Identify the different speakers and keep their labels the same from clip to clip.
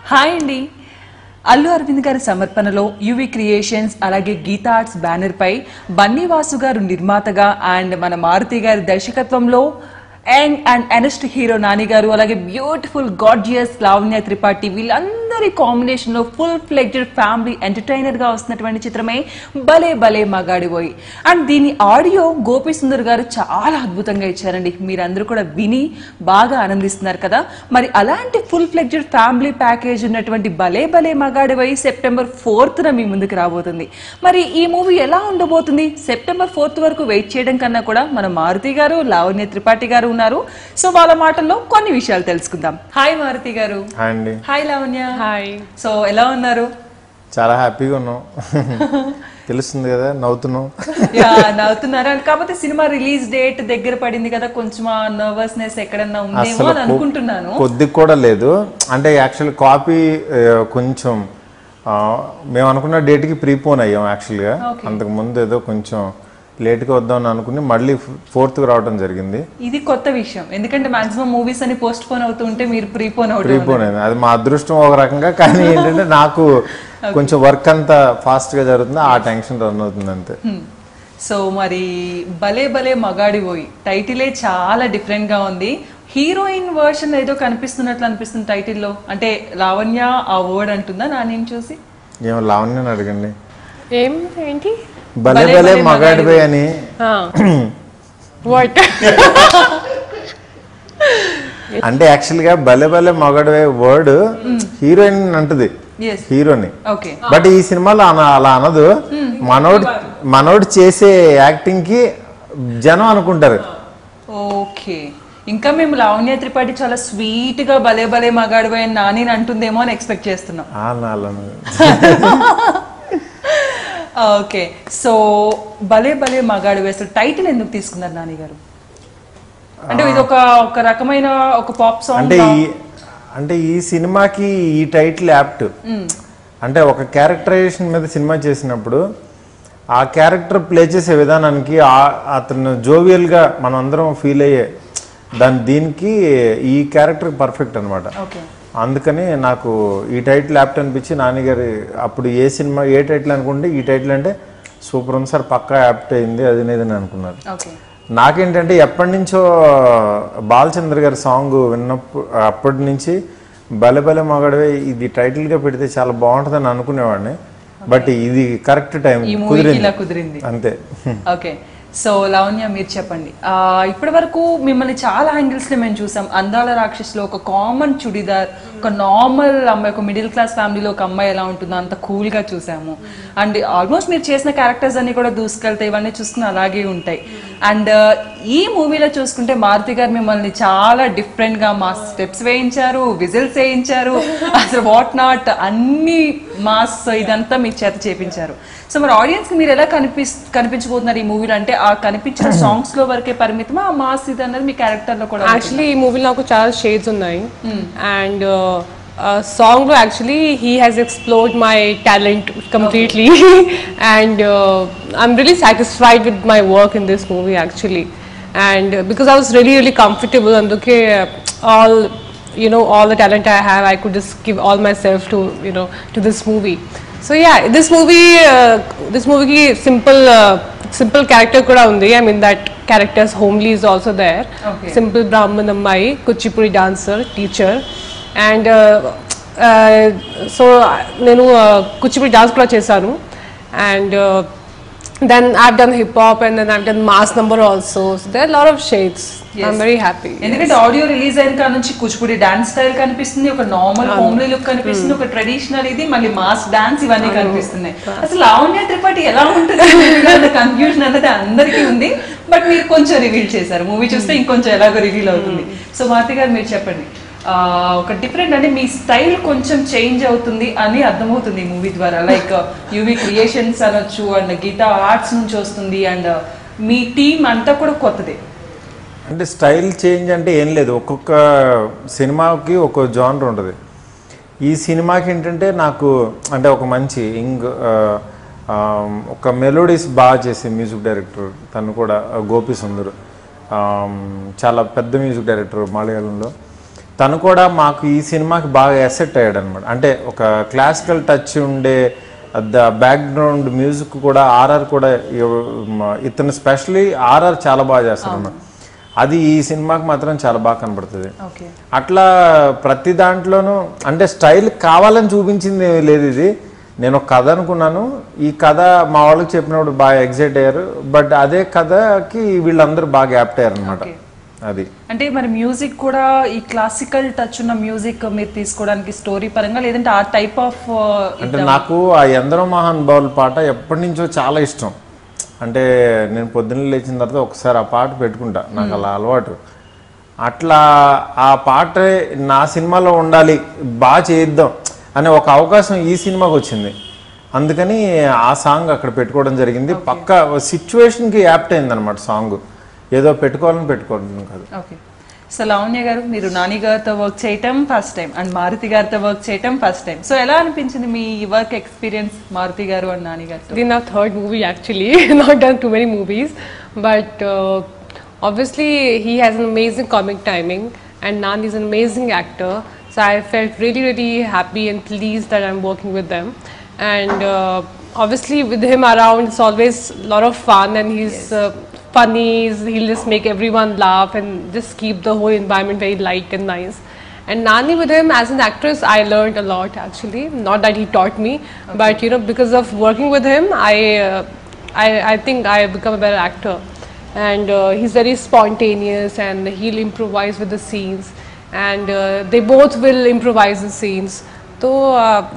Speaker 1: Hi అండి. అల్లు అరవింద్ గారి సమర్పణలో యువి క్రియేషన్స్ అలాగే గీతా ఆర్ట్స్ బ్యానర్ పై బన్నీవాసు గారు నిర్మాతగా అండ్ మన మారుతి గారి దర్శకత్వంలో యంగ్ అండ్ ఎనెస్ట్ హీరో నాని గారు అలాగే బ్యూటిఫుల్ గార్జియస్ లావణ్య త్రిపాఠి వీళ్ళందరి కాంబినేషన్ లో ఫుల్ ఫ్లెడ్జెడ్ ఫ్యామిలీ ఎంటర్టైనర్ గా వస్తున్నటువంటి చిత్రమే భలే భలే మగాడిపోయి. అండ్ దీని ఆడియో గోపి సుందర్ గారు చాలా అద్భుతంగా ఇచ్చారండి. మీరందరూ కూడా విని బాగా ఆనందిస్తున్నారు కదా. మరి అలాంటి ఫుల్ ఫ్లెడ్జెడ్ ఫ్యామిలీ ప్యాకేజ్ ఉన్నటువంటి భలే భలే మగాడిపోయి సెప్టెంబర్ 4th మీ ముందుకు రాబోతుంది. మరి ఈ మూవీ ఎలా ఉండబోతుంది? సెప్టెంబర్ 4th వరకు వెయిట్ చేయడం కన్నా కూడా మన మారుతి గారు లావణ్య త్రిపాఠి గారు ఉన్నారు. సో వాళ్ళ మాటల్లో కొన్ని విషయాలు తెలుసుకుందాం. హాయ్ మారుతి గారు.
Speaker 2: హాయ్ అండి.
Speaker 1: హాయ్ లావణ్య.
Speaker 3: హాయ్.
Speaker 1: సో ఎలా ఉన్నారు?
Speaker 2: చాలా హ్యాపీగా ఉన్నాం. తెలుస్తుంది కదా, నవ్వుతున్నాం.
Speaker 1: నవ్వుతున్నారు. కాకపోతే సినిమా రిలీజ్ డేట్ దగ్గర పడింది కదా, కొంచెం నర్వస్నెస్ ఎక్కడన్నా ఉందేమో అని అనుకుంటున్నాను.
Speaker 2: కొద్దిగా కూడా లేదు. అంటే యాక్చువల్ కాపీ కొంచెం మేము అనుకున్న డేట్కి ప్రీపోన్ అయ్యాం. యాక్చువల్గా అంతకు ముందు ఏదో కొంచెం లేట్గా వద్దామని అనుకుని మళ్ళీ 4th రావడం జరిగింది.
Speaker 1: ఇది కొత్త విషయం, ఎందుకంటే మాక్సిమం మూవీస్ అని పోస్ట్ పోన్ అవుతుంటే మీరు ప్రీపోన్
Speaker 2: అయింది. అది మా అదృష్టం ఒక రకంగా. కానీ ఏంటంటే నాకు కొంచెం వర్క్ అంతా ఫాస్ట్గా జరుగుతుంది, ఆ టెన్షన్ రన్ అవుతుంది అంతే.
Speaker 1: సో మరి భలే భలే మగాడిపోయి టైటిలే చాలా డిఫరెంట్ గా ఉంది. హీరోయిన్ వర్షన్ ఏదో కనిపిస్తున్నట్లు అనిపిస్తుంది టైటిల్లో. అంటే లావణ్య ఆ వర్డ్ అంటుందా నాని చూసి?
Speaker 2: ఏమో లావణ్యని అడగండి.
Speaker 3: ఏంటి
Speaker 2: భలే భలే మగాడిపోయి అని. అంటే యాక్చువల్గా భలే భలే మగాడిపోయి వర్డ్ హీరోయిన్ అంటది, హీరోని. బట్ ఈ సినిమాలో అలా అనదు. మనోడు చేసే యాక్టింగ్ కి జనం అనుకుంటారు.
Speaker 1: ఓకే, ఇంకా మేము లావణ్య త్రిపాఠి చాలా స్వీట్ గా భలే భలే మగాడిపోయి నాని అంటుందేమో అని ఎక్స్పెక్ట్ చేస్తున్నాం. ఓకే, సో భలే భలే మగాడు వేస్తారు టైటిల్ ఎందుకు తీసుకున్నారు నాని గారు? అంటే ఇది ఒక రకమైన ఒక పాప్ సాంగ్.
Speaker 2: అంటే ఈ సినిమాకి ఈ టైటిల్ యాప్ట్. అంటే ఒక క్యారెక్టరైజేషన్ మీద సినిమా చేసినప్పుడు ఆ క్యారెక్టర్ ప్లే చేసే విధానానికి అతను జోవియల్ గా మనం అందరం ఫీల్ అయ్యే దీనికి ఈ క్యారెక్టర్ పర్ఫెక్ట్ అనమాట. అందుకని నాకు ఈ టైటిల్ యాప్ట్ అనిపించి నాన్నగారి అప్పుడు ఏ సినిమా ఏ టైటిల్ అనుకుంటే ఈ టైటిల్ అంటే సూపర్ ఉంది సార్, పక్కా యాప్ట్ అయింది అది నేదని అనుకున్నారు. నాకేంటంటే ఎప్పటి నుంచో బాలచంద్ర గారి సాంగ్ విన్నప్పుడు అప్పటి నుంచి భలే భలే మగాడివే ఇది టైటిల్గా పెడితే చాలా బాగుంటుందని అనుకునేవాడిని. బట్ ఇది కరెక్ట్ టైం కుదిరింది అంతే.
Speaker 1: ఓకే, సో లావణ్య మీరు చెప్పండి. ఇప్పటి వరకు మిమ్మల్ని చాలా యాంగిల్స్ లో మేము చూసాం. అందాల రాక్షసులో ఒక కామన్ చుడిదార్, ఒక నార్మల్ అమ్మాయి, ఒక మిడిల్ క్లాస్ ఫ్యామిలీలో ఒక అమ్మాయి ఎలా ఉంటుందో అంత కూల్ గా చూసాము. అండ్ ఆల్మోస్ట్ మీరు చేసిన క్యారెక్టర్స్ అన్ని కూడా దూసుకెళ్తాయి, ఇవన్నీ చూసుకుని అలాగే ఉంటాయి. అండ్ ఈ మూవీలో చూసుకుంటే మారుతి గారు మిమ్మల్ని చాలా డిఫరెంట్ గా మాస్ స్టెప్స్ వేయించారు, విజిల్స్ వేయించారు, అసలు వాట్ నాట్ అన్ని మాస్ ఇదంతా మీ చేత చేపించారు. సో మరి ఆడియన్స్ కి మీరు ఎలా కనిపించబోతున్నారు ఈ మూవీలో? అంటే ఆ కనిపించిన సాంగ్స్ లో వరకే పరిమితమా ఆ మాస్ ఇది అన్నది మీ క్యారెక్టర్ లో కూడా?
Speaker 3: యాక్చువల్లీ ఈ మూవీలో నాకు చాలా షేడ్స్ ఉన్నాయి. అండ్ సాంగ్ లో actually he has explored my talent completely. And I'm really satisfied with my work in this movie actually. And because I was really comfortable, అందుకే all the talent I have, I could just give all myself to this movie. So yeah, this movie ki simple character kuda undi. I mean that character's homely is also there. Okay. Simple Brahman ammayi, kuchipudi dancer, teacher, and so nenu kuchipudi dance kuda chesanu. And then I've done hip hop and then I've done mass number also. So there are a lot of shades. Yes. I'm very happy.
Speaker 1: ఎందుకంటే audio release అయిన కాడ నుంచి Kuchipudi dance style కనిపిస్తుంది, ఒక normal homely look కనిపిస్తుంది, ఒక traditional ఇది, మళ్ళీ మాస్ డాన్స్, ఇవన్నీ కనిపిస్తున్నాయి. అసలు లావణ్య త్రిపాఠి ఎలా ఉంటుంది కన్ఫ్యూజన్ అనేది అందరికీ ఉంది. బట్ మీరు కొంచెం రివీల్ చేశారు, మూవీ చూస్తే ఇంకొంచెం ఎలాగో రివీల్ అవుతుంది. సో మారుతి గారు మీరు చెప్పండి. ఒక డిఫరెంట్ అంటే మీ స్టైల్ కొంచెం చేంజ్ అవుతుంది అని అర్థమవుతుంది ఈ మూవీ ద్వారా. లైక్ యువి క్రియేషన్స్ అనొచ్చు అండ్ గీతా ఆర్ట్స్ నుంచి వస్తుంది అండ్ మీ టీమ్ అంతా కూడా కొత్తదే.
Speaker 2: అంటే స్టైల్ చేంజ్ అంటే ఏం లేదు, ఒక్కొక్క సినిమాకి ఒక జానర్ ఉంటుంది. ఈ సినిమాకి ఏంటంటే నాకు అంటే ఒక మంచి ఒక మెలోడీస్ బాగా చేసే మ్యూజిక్ డైరెక్టర్ తను కూడా గోపి సుందర్, చాలా పెద్ద మ్యూజిక్ డైరెక్టర్ మలయాళంలో. తను కూడా మాకు ఈ సినిమాకి బాగా ఎసెట్ అయ్యాడు అనమాట. అంటే ఒక క్లాసికల్ టచ్ ఉండే బ్యాక్గ్రౌండ్ మ్యూజిక్ కూడా ఆర్ఆర్ కూడా ఇతను స్పెషల్లీ ఆర్ఆర్ చాలా బాగా చేస్తాడు అన్నమాట. అది ఈ సినిమాకి మాత్రం చాలా బాగా కనబడుతుంది. అట్లా ప్రతి దాంట్లోనూ అంటే స్టైల్ కావాలని చూపించింది లేదు. ఇది నేను ఒక కథ అనుకున్నాను, ఈ కథ మా వాళ్ళకి చెప్పినప్పుడు బాగా ఎగ్జైట్ అయ్యారు. బట్ అదే కథకి వీళ్ళందరూ బాగా యాప్ట్ అయ్యారు అనమాట. అది
Speaker 1: అంటే మరి మ్యూజిక్ కూడా ఈ క్లాసికల్ టచ్ ఉన్న మ్యూజిక్ మీరు తీసుకోవడానికి స్టోరీ పరంగా లేదంటే ఆ టైప్ ఆఫ్
Speaker 2: అంటే నాకు ఆ ఎందరో మహానుభావుల పాట ఎప్పటి నుంచో చాలా ఇష్టం. అంటే నేను పొద్దున్న లేచిన తర్వాత ఒకసారి ఆ పాట పెట్టుకుంటా, నాకు అలా అలవాటు. అట్లా ఆ పాట నా సినిమాలో ఉండాలి, బాగా చేద్దాం అనే ఒక అవకాశం ఈ సినిమాకి వచ్చింది. అందుకని ఆ సాంగ్ అక్కడ పెట్టుకోవడం జరిగింది. పక్క సిచ్యువేషన్కి యాప్ట్ అయింది అనమాట సాంగ్. ఏదో పెట్టుకోవడం కాదు.
Speaker 1: ఓకే. సో లావణ్య గారు, మీరు నాని గారితో వర్క్ చేయటం ఫస్ట్ టైం అండ్ మారుతి గారితో వర్క్ చేయటం ఫస్ట్ టైం. సో ఎలా అనిపించింది మీ work experience Maruti garu and Nani గారితో?
Speaker 3: This is our third movie actually. Not done too many movies, but obviously he has an amazing comic timing and Nani is an amazing actor. So I felt really happy and pleased that I'm working with them. And obviously with him around, it's always a lot of fun, and he's funny. He'll just make everyone laugh and just keep the whole environment very light and nice. And Nani, with him as an actress, I learned a lot actually. Not that he taught me, but you know, because of working with him, I think I have become a better actor. And he's very spontaneous, and he'll improvise with the scenes, and they both will improvise the scenes. So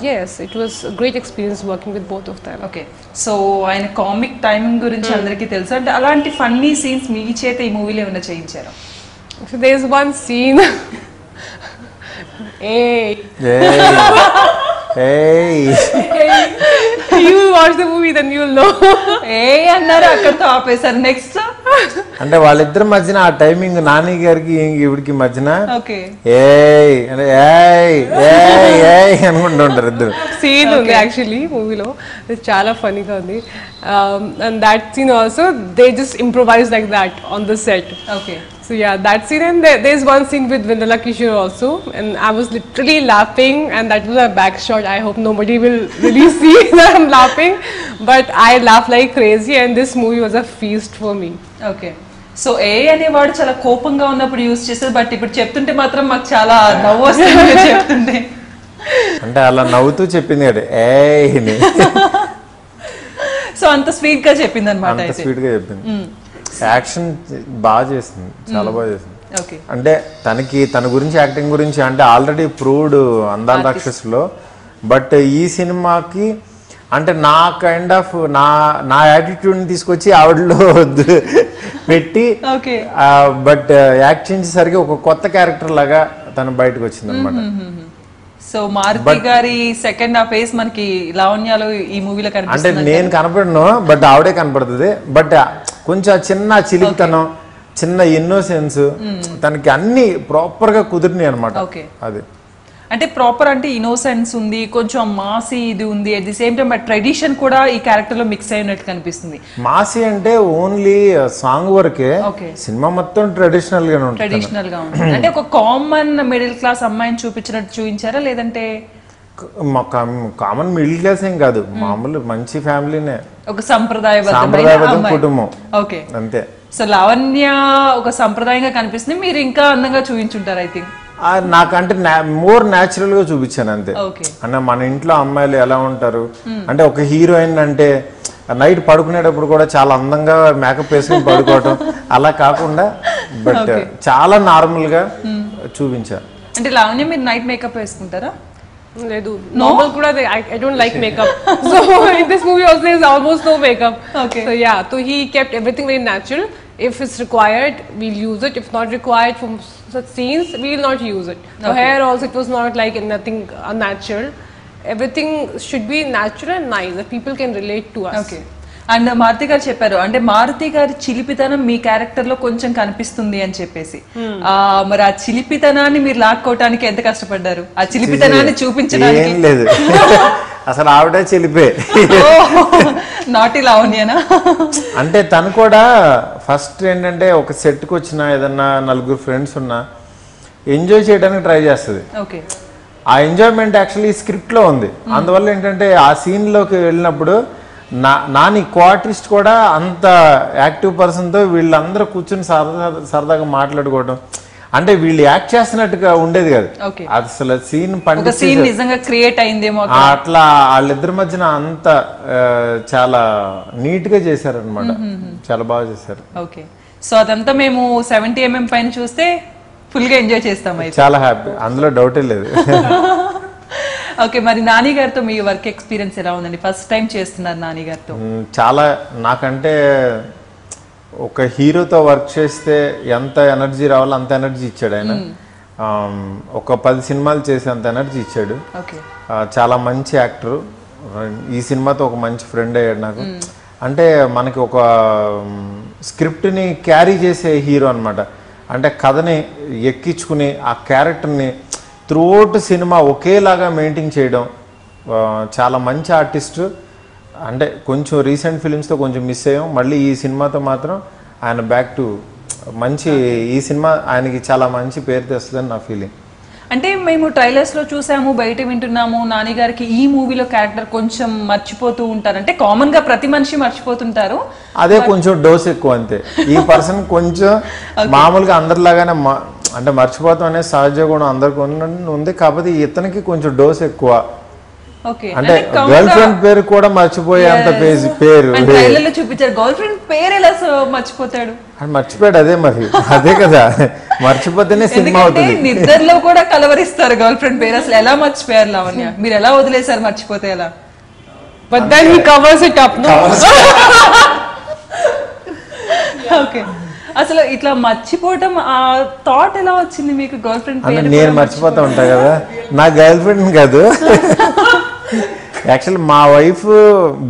Speaker 3: yes, it was a great experience working with both of them.
Speaker 1: Okay. So ఆయన comic timing గురించి అందరికీ తెలుసు. అంటే అలాంటి funny scenes మీ చేత ఈ మూవీలో ఏమైనా చేయించారు?
Speaker 3: So there's one scene. Hey. You watch the movie, then you'll know.
Speaker 1: అన్నారు, అక్కడితో ఆపేశారు. నెక్స్ట్
Speaker 2: అంటే వాళ్ళిద్దరి మధ్యన ఆ టైమింగ్ నాని గారికి ఇవిడికి మధ్యన
Speaker 1: ఓకే
Speaker 2: అనుకుంటూ ఉంటారు ఇద్దరు.
Speaker 3: సీన్ ఉంది యాక్చువల్లీ మూవీలో, చాలా ఫనీగా ఉంది. And that scene also they just improvise like that on the set.
Speaker 1: Okay.
Speaker 3: So yeah, that scene, and there's one scene with Vanilla Kishore also, and I was literally laughing, and that was a back shot. I hope nobody will really see that I'm laughing, but I laughed like crazy, and this movie was a feast for me.
Speaker 1: Okay. So అనేవాడు చాలా కోపంగా ఉన్నప్పుడు use చేస్తారు, but ఇప్పుడు చెప్తుంటే మాత్రం మాకు చాలా నవ్వు వస్తుంది చెప్తుంటే.
Speaker 2: అంటే అలా నవ్వుతూ చెప్పింది కదా
Speaker 1: సో అంత స్వీట్ గా చెప్పింది అనమాట.
Speaker 2: అంత స్వీట్ గా చెప్పింది. యాక్షన్ బాగా చేసింది, చాలా బాగా చేసింది.
Speaker 1: ఓకే.
Speaker 2: అంటే తన గురించి యాక్టింగ్ గురించి అంటే ఆల్రెడీ ప్రూవ్డ్ అందాల రాక్షసులో, బట్ ఈ సినిమాకి అంటే నా కైండ్ ఆఫ్ నా యాటిట్యూడ్ని తీసుకొచ్చి ఆవిడలో పెట్టి బట్ యాక్ట్ చేసేసరికి ఒక కొత్త క్యారెక్టర్ లాగా తను బయటకు వచ్చింది అనమాట.
Speaker 1: సో మారుతి గారి సెకండ్ హాఫ్ ఫేస్ మనకి లావణ్యలో ఈ మూవీలో కనిపిస్తుంది.
Speaker 2: అంటే నేను కనపడను, బట్ ఆవిడే కనపడుతుంది. బట్ కొంచెం చిన్న చిలిపితనం, చిన్న ఇన్నోసెన్స్, తనకి అన్ని ప్రాపర్ గా కుదిరినాయి అనమాట. అది
Speaker 1: అంటే ప్రాపర్ అంటే ఇన్నోసెన్స్ ఉంది, కొంచెం మాసీ ఇది ఉంది, at the same time tradition కూడా ఈ క్యారెక్టర్ లో మిక్స్ అయినట్టు కనిపిస్తుంది.
Speaker 2: మాసీ అంటే ఓన్లీ సాంగ్ వరకే, సినిమా మొత్తం ట్రెడిషనల్ గా
Speaker 1: ఉంటుంది. అంటే ఒక కామన్ మిడిల్ క్లాస్ అమ్మాయిని చూపించినట్టు చూపించారా, లేదంటే
Speaker 2: కామన్ మిడిల్ క్లాస్ ఏం కాదు, మామూలు మంచి ఫ్యామిలీనే,
Speaker 1: ఒక సాంప్రదాయబద్ధ
Speaker 2: కుటుంబం.
Speaker 1: ఓకే,
Speaker 2: అంతే.
Speaker 1: సో లావణ్య ఒక సంప్రదాయంగా కనిపిస్తుంది, మీరు ఇంకా అందంగా చూపించుంటారు ఐ థింక్.
Speaker 2: నాకంటే మోర్ న్యాచురల్ గా చూపించాను అంతే. అంటే మన ఇంట్లో అమ్మాయిలు ఎలా ఉంటారు అంటే, ఒక హీరోయిన్ అంటే నైట్ పడుకునేటప్పుడు కూడా చాలా అందంగా మేకప్ వేసుకుని పడుకోవటం అలా కాకుండా, బట్ చాలా నార్మల్ గా చూపించారు.
Speaker 1: అంటే లావణ్య మీరు నైట్ మేకప్ వేసుకుంటారా?
Speaker 3: Ledu. Normal kuda I don't like makeup. So in this movie also there is almost no makeup.
Speaker 1: Okay.
Speaker 3: So yeah, so he kept everything very natural. If it's required, we'll use it. If not required for such scenes, we'll not use it. So hair also, it was not like nothing unnatural. Everything should be natural and nice that people can relate to us.
Speaker 1: Okay. And Maruti garu చెప్పారు, అంటే మారుతి గారి చిలిపితనం మీ character లో కొంచెం కనిపిస్తుంది అని చెప్పేసి. మరి ఆ చిలిపితనాన్ని మీరు లాక్కోవటానికి ఎంత కష్టపడ్డారు? ఆ చిలిపితనాన్ని చూపించడానికి
Speaker 2: లేదు, అసలు ఆవిడే చిలిపే.
Speaker 1: నాటి లావణ్యనా?
Speaker 2: అంటే తను కూడా ఫస్ట్ ఏంటంటే ఒక సెట్కి వచ్చిన ఏదన్నా నలుగురు ఫ్రెండ్స్ ఉన్నా ఎంజాయ్ చేయడానికి ట్రై చేస్తుంది.
Speaker 1: ఓకే,
Speaker 2: ఆ ఎంజాయ్మెంట్ యాక్చువల్లీ స్క్రిప్ట్లో ఉంది. అందువల్ల ఏంటంటే ఆ సీన్లోకి వెళ్ళినప్పుడు నాని కోఆర్టిస్ట్ కూడా అంత యాక్టివ్ పర్సన్తో వీళ్ళందరూ కూర్చొని సరదాగా మాట్లాడుకోవడం, అంటే వీళ్ళు యాక్ట్ చేస్తున్నట్టుగా ఉండేది కాదు. అసలు సీన్
Speaker 1: నిజంగా క్రియేట్ అయిందేమో
Speaker 2: అట్లా వాళ్ళిద్దరి మధ్యన అంత చాలా నీట్ గా చేశారనమాట, చాలా బాగా చేశారు.
Speaker 1: ఓకే, సో అదంతా మేము 70mm పైన చూస్తే ఫుల్ గా ఎంజాయ్ చేస్తాం.
Speaker 2: చాలా హ్యాపీ, అందులో డౌటే లేదు.
Speaker 1: ఓకే, మరి నాని గారితో మీ వర్క్ ఎక్స్పీరియన్స్ ఎలా ఉందండి? ఫస్ట్ టైం చేస్తున్నారు నాని గారితో.
Speaker 2: చాలా, నాకంటే ఒక హీరోతో వర్క్ చేస్తే ఎంత ఎనర్జీ రావాలో అంత ఎనర్జీ ఇచ్చాడు ఆయన. ఒక 10 సినిమాలు చేసి అంత ఎనర్జీ ఇచ్చాడు. చాలా మంచి యాక్టరు. ఈ సినిమాతో ఒక మంచి ఫ్రెండ్ అయ్యాడు నాకు. అంటే మనకి ఒక స్క్రిప్ట్ని క్యారీ చేసే హీరో అనమాట. అంటే కథని ఎక్కించుకుని ఆ క్యారెక్టర్ని త్రూఅవుట్ సినిమా ఒకేలాగా మెయింటైన్ చేయడం. చాలా మంచి ఆర్టిస్టు. అంటే కొంచెం రీసెంట్ ఫిలిమ్స్తో కొంచెం మిస్ అయ్యాం. మళ్ళీ ఈ సినిమాతో మాత్రం ఆయన బ్యాక్ టు మంచి, ఈ సినిమా ఆయనకి చాలా మంచి పేరు తెస్తుందని నా ఫీలింగ్.
Speaker 1: అంటే మేము ట్రైలర్స్ లో చూసాము, బయట వింటున్నాము, నాని గారికి ఈ మూవీలో క్యారెక్టర్ కొంచెం మర్చిపోతూ ఉంటారు. అంటే కామన్ గా ప్రతి మనిషి మర్చిపోతుంటారు,
Speaker 2: అదే కొంచెం డోస్ ఎక్కువ అంతే. ఈ పర్సన్ కొంచెం మామూలుగా అందరిలాగానే అంటే మర్చిపోతాం అనే సహజ గుణం అందరికి ఉంది, కాకపోతే ఇతనికి కొంచెం డోస్ ఎక్కువ. అంటే గర్ల్ ఫ్రెండ్ పేరు కూడా మర్చిపోయే అంత పేరు
Speaker 1: చూపించారు. గర్ల్ ఫ్రెండ్ పేరు ఎలా మర్చిపోతాడు?
Speaker 2: మర్చిపోయాడు, అదే మరి, అదే కదా, మర్చిపోతేనే సినిమా అవుతుంది.
Speaker 1: నిద్రలో కూడా కలవరిస్తారు గర్ల్ ఫ్రెండ్ పేరు. అసలు ఎలా మర్చిపోయారు లావణ్య? మీరు ఎలా వదిలేశారు మర్చిపోతే ఎలా?
Speaker 3: But then he covers it up, no?
Speaker 1: Okay, అసలు ఇట్లా మర్చిపోవటం ఆ థాట్ ఎలా వచ్చింది మీకు? గర్ల్ ఫ్రెండ్ పేరు
Speaker 2: నేను మర్చిపోతా ఉంటా కదా, నా గర్ల్ ఫ్రెండ్ కాదు. యాక్చువల్లీ మా వైఫ్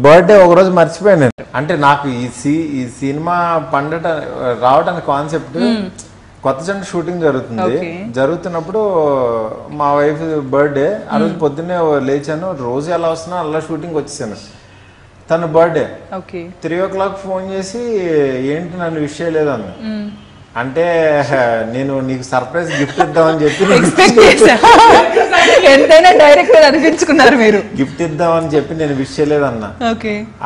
Speaker 2: బర్త్డే ఒకరోజు మర్చిపోయాను. అంటే నాకు ఈ సినిమా రావడానికి కాన్సెప్ట్, కొత్త జంట షూటింగ్ జరుగుతున్నప్పుడు మా వైఫ్ బర్త్డే. ఆ రోజు పొద్దున్నే లేచాను, రోజు ఎలా వస్తున్నా అలా షూటింగ్ వచ్చేసాను. తన బర్త్డే 3 o'clock ఫోన్ చేసి ఏంటి నన్ను విష్ చేయలేదు అన్న. అంటే నేను నీకు సర్ప్రైజ్ గిఫ్ట్ ఇద్దామని చెప్పి
Speaker 1: ఎంతైనా డైరెక్టర్ అనిపించుకున్నారు మీరు.
Speaker 2: గిఫ్ట్ ఇద్దామని చెప్పి నేను విష్ చేయలేదన్న.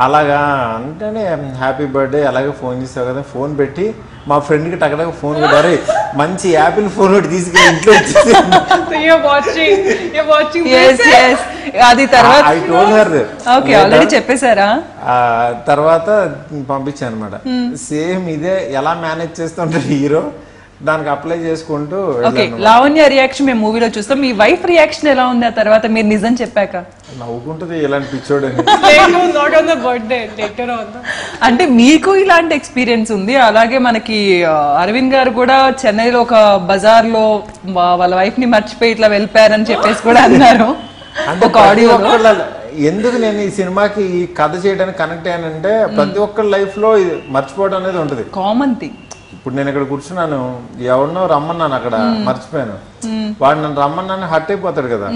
Speaker 2: అలాగా అంటేనే హ్యాపీ బర్త్డే అలాగే ఫోన్ చేసావు కదా, ఫోన్ పెట్టి మా ఫ్రెండ్ కి టకటక ఫోన్ పెట్టారు, మంచి యాపిల్ ఫోన్ ఒకటి తీసుకెళ్ళి ఇంట్లో
Speaker 1: అది తర్వాత
Speaker 2: ఆల్రెడీ
Speaker 1: చెప్పేశారా?
Speaker 2: తర్వాత పంపించాను అనమాట. సేమ్ ఇదే ఎలా మేనేజ్ చేస్తుంటారు హీరో, దానికి అప్లై చేసుకుంటూ.
Speaker 1: లావణ్య రియాక్షన్ మేము మూవీలో చూస్తాం. మీ వైఫ్ రియాక్షన్ ఎలా ఉంది ఆ తర్వాత మీరు నిజం చెప్పాక?
Speaker 2: నవ్వుకుంటుంది, ఇలాంటి పిచ్చోడు.
Speaker 1: అంటే మీకు ఇలాంటి ఎక్స్పీరియన్స్ ఉంది. అలాగే మనకి అరవింద్ గారు కూడా చెన్నైలో ఒక బజార్ లో వాళ్ళ వైఫ్ ని మర్చిపోయి ఇట్లా వెళ్ళిపోయారని చెప్పేసి కూడా అన్నారు ఒక ఆడియో.
Speaker 2: ఎందుకు నేను ఈ సినిమాకి ఈ కథ చేయడానికి కనెక్ట్ అయ్యానంటే, ప్రతి ఒక్కరి లైఫ్ లో మర్చిపోవడం అనేది ఉంటుంది, కామన్ థింగ్. ఇప్పుడు నేను ఇక్కడ కూర్చున్నాను, ఎవరినో రమ్మన్నాను, అక్కడ మర్చిపోయాను, వాడు నన్ను రమ్మన్నాను హర్ట్ అయిపోతాడు కదా.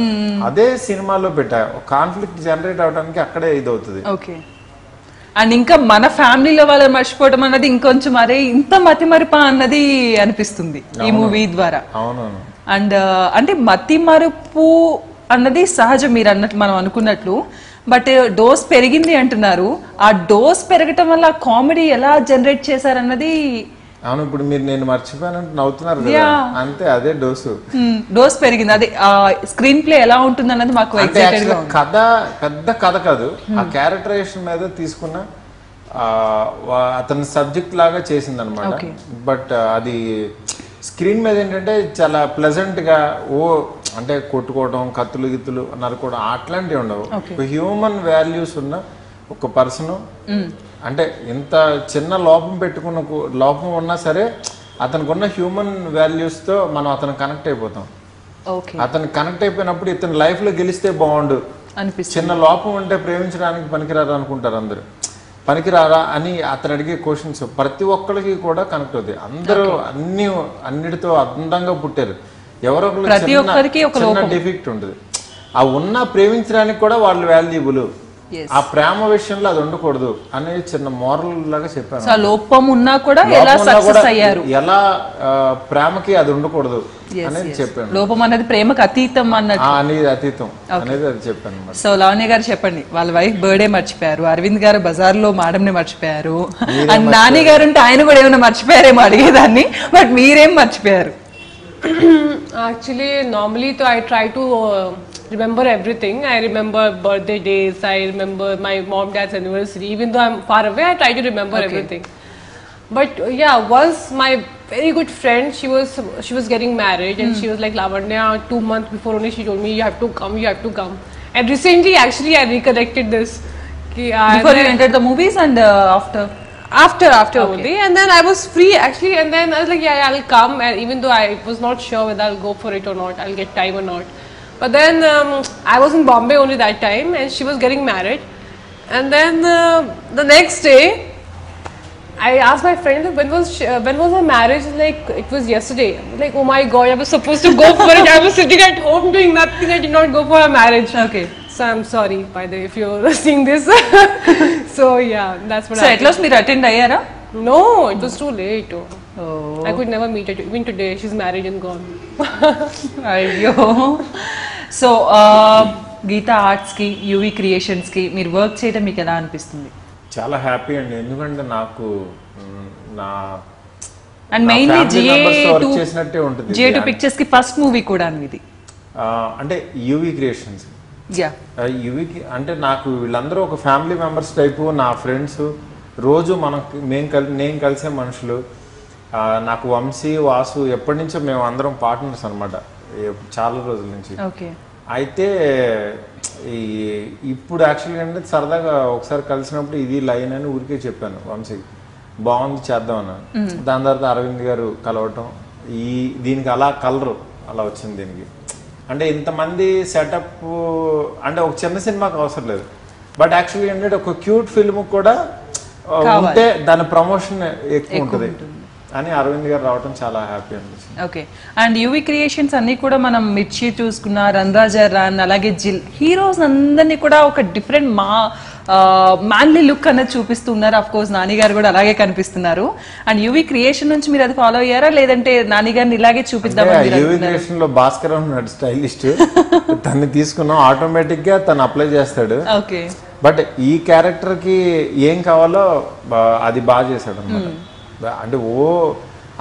Speaker 2: అదే సినిమాలో పెట్టా, కాన్ఫ్లిక్ట్ జనరేట్ అవడానికి అక్కడే ఇది అవుతుంది.
Speaker 1: ఓకే, అండ్ ఇంకా మన ఫ్యామిలీలో వాళ్ళని మర్చిపోవడం అన్నది ఇంకొంచెం అరే ఇంత మతిమరుపా అన్నది అనిపిస్తుంది ఈ మూవీ ద్వారా.
Speaker 2: అవునవును.
Speaker 1: అండ్ అంటే మతిమరుపు అన్నది సహజం మీరు అన్నట్లు, మనం అనుకున్నట్లు. బట్ డోస్ పెరిగింది అంటున్నారు. ఆ డోస్ పెరగటం వల్ల కామెడీ ఎలా జనరేట్ చేశారన్నది.
Speaker 2: అవును, ఇప్పుడు మీరు నేను మర్చిపోయానంటే నవ్వుతున్నారు కదా, అంతే, అదే డోస్
Speaker 1: పెరిగింది. అదే స్క్రీన్ ప్లే ఎలా ఉంటుంది అన్నది మాకు
Speaker 2: కథ పెద్ద కథ కాదు, ఆ క్యారెక్టరైజేషన్ మీద తీసుకున్న అతని సబ్జెక్ట్ లాగా చేసింది అనమాట. బట్ అది స్క్రీన్ మీద ఏంటంటే చాలా ప్లెజెంట్ గా, అంటే కొట్టుకోవడం, కత్తులు గిత్తులు నరుకోవడం అట్లాంటివి ఉండవు. హ్యూమన్ వాల్యూస్ ఉన్న ఒక పర్సన్, అంటే ఇంత చిన్న లోపం ఉన్నా సరే అతనికి ఉన్న హ్యూమన్ వాల్యూస్ తో మనం అతను కనెక్ట్ అయిపోతాం. అతను కనెక్ట్ అయిపోయినప్పుడు ఇతని లైఫ్ లో గెలిస్తే బాగుండు, చిన్న లోపం ఉంటే ప్రేమించడానికి పనికిరారా అనుకుంటారు అందరు. పనికిరారా అని అతను అడిగే క్వశ్చన్స్ ప్రతి ఒక్కరికి కూడా కనెక్ట్ అవుతాయి. అందరూ అన్నిటితో అందంగా పుట్టారు, ఎవరో ఒకరికి చిన్న డిఫెక్ట్ ఉంటుంది. ఆ ఉన్న ప్రేమించడానికి కూడా వాళ్ళు వాల్యుబుల్. ఆ ప్రేమ విషయంలో అది ఉండకూడదు అనేది చిన్న మోరల్ లాగా చెప్పాను.
Speaker 1: సో లోపం ఉన్నా కూడా ఎలా సక్సెస్ అయ్యారు,
Speaker 2: ఎలా ప్రేమకి అది ఉండకూడదు అనేది చెప్పాను.
Speaker 1: లోపం అనేది ప్రేమకు అతీతం అన్నట్టు
Speaker 2: అనేది అతీతం అనేది అది చెప్పాను.
Speaker 1: సో లావణ్య గారు చెప్పండి, వాళ్ళ వైఫ్ బర్త్డే మర్చిపోయారు, అరవింద్ గారు బజార్ లో మేడం ని మర్చిపోయారు, అండ్ నాని గారు అంటే ఆయన కూడా ఏమైనా మర్చిపోయారేమో అడిగేదాన్ని, బట్ మీరేం మర్చిపోయారు?
Speaker 3: Actually, normally I try to remember everything. I remember birthday days, I remember my mom dad's anniversary. Even though I'm far away, I try to remember everything. But yeah, once my very good friend, she was getting married, and she was like, Lavanya, 2 months before only she told me, you have to come. And recently, actually, I recollected this.
Speaker 1: Before you entered the movies and after
Speaker 3: only, and then I was free actually, and then I was like, yeah, I'll come, and even though I was not sure whether I'll go for it or not, I'll get time or not. But then I was in Bombay only that time, and she was getting married, and then the next day I asked my friend, when was her marriage? Like, it was yesterday. Like, oh my god, I was supposed to go for it. I was sitting at home doing nothing. I did not go for her marriage.
Speaker 1: Okay.
Speaker 3: So I'm sorry, by the way, if you're seeing this. So yeah, that's what.
Speaker 1: So at last మీరు attend అయ్యారా?
Speaker 3: No, it was too late. I could never meet her. Even today, she's married and gone.
Speaker 1: అయ్యో. So Gita arts కి, UV creations కి మీరు work చేయడం మీకు ఎలా అనిపిస్తుంది?
Speaker 2: చాలా హ్యాపీ అండి, ఎందుకంటే నాకు నా
Speaker 1: అండ్ మెయిన్లీ
Speaker 2: జిఏ2
Speaker 1: పిక్చర్స్ కి ఫస్ట్ మూవీ కూడా ఇది.
Speaker 2: అంటే యూవీ క్రియేషన్స్, యూవీకి అంటే నాకు వీళ్ళందరూ ఒక ఫ్యామిలీ మెంబర్స్ టైపు, నా ఫ్రెండ్స్, రోజు నేను కలిసే మనుషులు. నాకు వంశీ, వాసు ఎప్పటి నుంచో మేము అందరం పార్ట్నర్స్ అనమాట, చాలా రోజుల నుంచి. అయితే ఇప్పుడు యాక్చువల్గా అంటే సరదాగా ఒకసారి కలిసినప్పుడు ఇది లైన్ అని ఊరికే చెప్పాను వంశీకి, బాగుంది చేద్దాం అన్నాను. దాని తర్వాత అరవింద్ గారు కలవటం, దీనికి అలా కలరు అలా వచ్చింది. దీనికి అంటే ఇంతమంది సెటప్ అంటే ఒక చిన్న సినిమాకి అవసరం లేదు, బట్ యాక్చువల్లీ ఏంటంటే ఒక క్యూట్ ఫిల్మ్ కూడా ఉంటే దాని ప్రమోషన్ ఎక్కువ ఉంటుంది అని అరవింద్ గారు రావడం చాలా హ్యాపీ అనిపించింది.
Speaker 1: ఓకే. అండ్ యూవీ క్రియేషన్స్ అన్ని కూడా మనం మిర్చి చూసుకున్న, రణరాజా రాన్, అలాగే జిల్, హీరోస్ అందరినీ కూడా ఒక డిఫరెంట్ మ్యాన్లీ లుక్ అనేది చూపిస్తున్నారు. అఫ్ కోర్స్ నాని గారు కూడా అలాగే కనిపిస్తున్నారు. అండ్ యూవీ క్రియేషన్ నుంచి మీరు అది ఫాలో అయ్యారా, లేదంటే నాని గారిని ఇలాగే చూపిద్దామని?
Speaker 2: యూవీ క్రియేషన్ లో భాస్కర్ ఉన్నాడు స్టైలిస్ట్, తన్ని తీసుకున్నాం, ఆటోమేటిక్ గా తను అప్లై చేస్తాడు.
Speaker 1: ఓకే.
Speaker 2: బట్ ఈ క్యారెక్టర్ కి ఏం కావాలో అది బాగా చేశాడు అనమాట. అంటే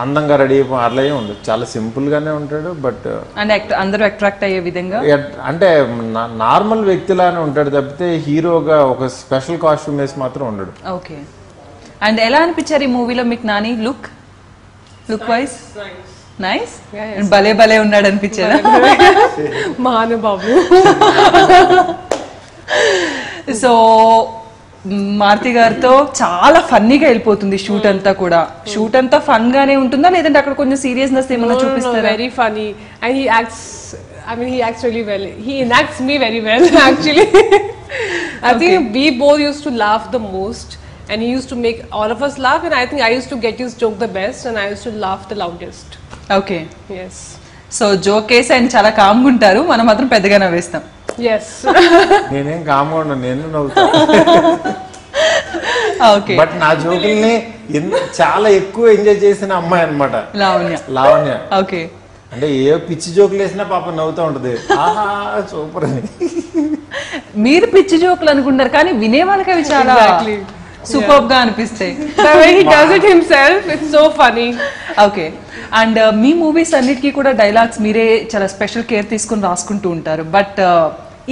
Speaker 2: అందంగా రెడీ అయిపోయి అట్లా ఉండదు, చాలా సింపుల్ గానే ఉంటాడు. బట్
Speaker 1: అందరూ అట్రాక్ట్ అయ్యే విధంగా
Speaker 2: అంటే నార్మల్ వ్యక్తిలానే ఉంటాడు తప్పితే హీరోగా ఒక స్పెషల్ కాస్ట్యూమ్ వేసి మాత్రం ఉండడు.
Speaker 1: ఓకే. అండ్ ఎలా అనిపించారు ఈ మూవీలో మీకు నాని లుక్ వైజ్? నైస్. భలే భలే ఉన్నాడు అనిపించారా?
Speaker 3: మహానుభావు.
Speaker 1: సో మారుతి గారితో చాలా ఫన్నీగా వెళ్ళిపోతుంది షూట్ అంతా కూడా. షూట్ అంతా ఫన్ గానే ఉంటుందా, లేదంటే అక్కడ కొంచెం సీరియస్నెస్ ఏమైనా చూపిస్తారా?
Speaker 3: Very funny, and he acts really well. He enacts me very well actually. I think we both used to laugh the most, and he used to make all of us laugh, and I think I used to get his joke the best, and I used to laugh the loudest.
Speaker 1: Okay.
Speaker 3: Yes.
Speaker 1: So joke వేసి ఆయన చాలా కామ్గా ఉంటారు, మనం మాత్రం పెద్దగా నవ్వేస్తాం.
Speaker 3: Yes.
Speaker 2: నేనేం కామ్గా ఉన్నాను, నేను నవ్వుతా.
Speaker 1: ఓకే.
Speaker 2: బట్ నా జోకుల్ని చాలా ఎక్కువ ఎంజాయ్ చేసిన అమ్మాయి అన్నమాట లావణ్య.
Speaker 1: ఓకే.
Speaker 2: అంటే ఏ పిచ్చి జోకులు వేసినా పాప నవ్వుతూ ఉంటది, ఆహా సూపర్ అని.
Speaker 1: మీరు పిచ్చి జోకులు అనుకుంటారు, కానీ వినే వాళ్ళకి అవి చాలా సూపర్ గా అనిపిస్తాయి.
Speaker 3: The way he does it himself, it's so funny.
Speaker 1: Okay. And me movies అన్నిటికీ కూడా డైలాగ్స్ మీరే చాలా స్పెషల్ కేర్ తీసుకుని రాసుకుంటూ ఉంటారు, బట్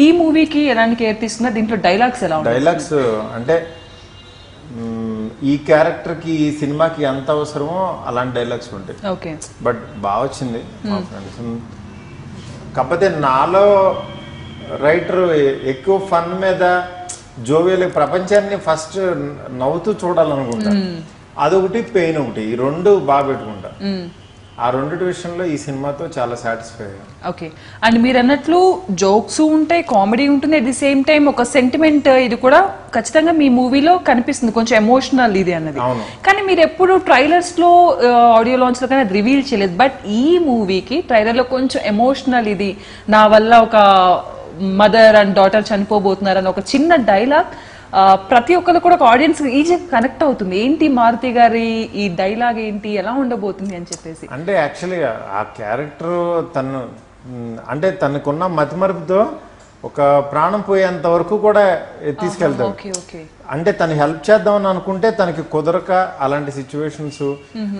Speaker 1: ఈ మూవీకి ఎలాంటి కేర్ తీసుకున్నారు? దీంట్లో డైలాగ్స్ ఎలా ఉంటాయి?
Speaker 2: డైలాగ్స్ అంటే ఈ క్యారెక్టర్ కి ఈ సినిమాకి ఎంత అవసరమో అలాంటి డైలాగ్స్ ఉంటాయి.
Speaker 1: ఓకే.
Speaker 2: బట్ బాగా వచ్చింది మా ఫ్రెండ్స్. కాకపోతే నాలో రైటర్ ఎక్కువ ఫన్ మీద జోవియల్ ప్రపంచాన్ని ఫస్ట్ నవ్వుతూ చూడాలనుకుంటా, అదొకటి పెయిన్ ఒకటి, ఈ రెండు బాగా పెట్టుకుంటా. ఆ రెండిటి విషయంలో ఈ సినిమాతో చాలా సాటిస్ఫై అయ్యాను.
Speaker 1: ఓకే. అండ్ మీరు అన్నట్లు జోక్స్ ఉంటాయి, కామెడీ ఉంటుంది, అట్ ది సేమ్ టైం ఒక సెంటిమెంట్ ఇది కూడా ఖచ్చితంగా మీ మూవీలో కనిపిస్తుంది, కొంచెం ఎమోషనల్ ఇది అన్నది. కానీ మీరు ఎప్పుడు ట్రైలర్స్ లో, ఆడియో లాంచ్ లో కానీ అది రివీల్ చేయలేదు, బట్ ఈ మూవీకి ట్రైలర్ లో కొంచెం ఎమోషనల్ ఇది, నా వల్ల ఒక మదర్ అండ్ డాటర్ చనిపోబోతున్నారని ఒక చిన్న డైలాగ్ ప్రతి ఒక్కరు కూడా ఒక ఆడియన్స్ ఈజీగా కనెక్ట్ అవుతుంది. ఏంటి మారుతి గారి ఈ డైలాగ్ ఏంటి, ఎలా ఉండబోతుంది అని చెప్పేసి.
Speaker 2: అంటే యాక్చువల్గా ఆ క్యారెక్టర్ తను అంటే తనకున్న మతిమరుపుతో ఒక ప్రాణం పోయేంత వరకు కూడా తీసుకెళ్తాడు. అంటే తను హెల్ప్ చేద్దామని అనుకుంటే తనకి కుదరక అలాంటి సిచ్యువేషన్స్,